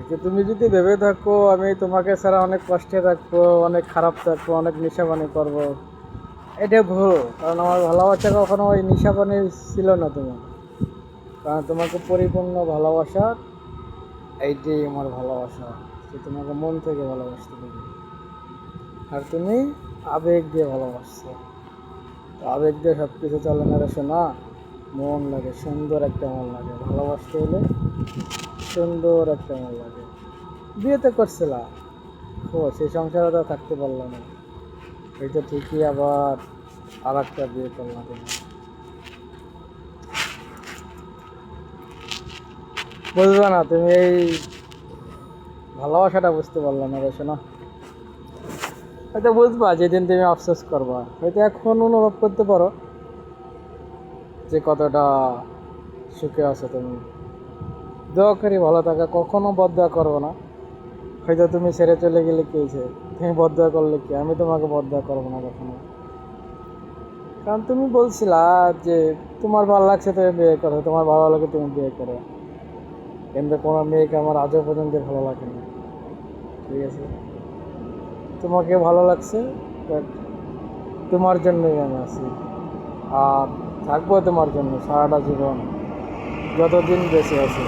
যে তুমি যদি ভেবে থাকো আমি তোমাকে ছাড়া অনেক কষ্টে থাকবো, অনেক খারাপ থাকবো, অনেক নেশাপানি করবো, এটা ভুল। কারণ আমার ভালোবাসা কখনো ওই নেশাপানি ছিল না তোমার। কারণ তোমাকে পরিপূর্ণ ভালোবাসা, এইটাই আমার ভালোবাসা, যে তোমাকে মন থেকে ভালোবাসতে পারি। আর তুমি আবেগ দিয়ে ভালোবাসছো। তো আবেগ দিয়ে সব কিছু চলে না রে শোনা। মন লাগে, সুন্দর একটা মন লাগে ভালোবাসতে হলে, সুন্দর একটা মন লাগে। বিয়ে তো করছিলা, ও সেই সংসারে তো থাকতে পারলো না, এই তো ঠিকই আবার আর একটা বিয়ে করলাম তুমি। বুঝবে না তুমি এই ভালোবাসাটা, বুঝতে পারলাম না রে শোনা। হয়তো বুঝবা যেদিন তুমি আফসোস করবা, হয়তো এখন অনুভব করতে পারো যে কতটা সুখে আছো তুমি। দোয়া করি ভালো থাকা, কখনো বদয়া করবো না। হয়তো তুমি ছেড়ে চলে গেলে কি হয়েছে, তুমি বদয়া করলে কি, আমি তোমাকে বদয়া করবো না কখনো। কারণ তুমি বলছিলা যে তোমার ভালো লাগছে তুমি বিয়ে করো, তোমার ভালো লাগে তুমি বিয়ে করো। কিন্তু কোনো মেয়েকে আমার আজও পর্যন্ত ভালো লাগেনি, ঠিক আছে? তোমাকে ভালো লাগছে, বাট তোমার জন্যই আমি আছি। আর থাকবো তোমার জন্য সারাটা জীবন, যতদিন বেঁচে আছি।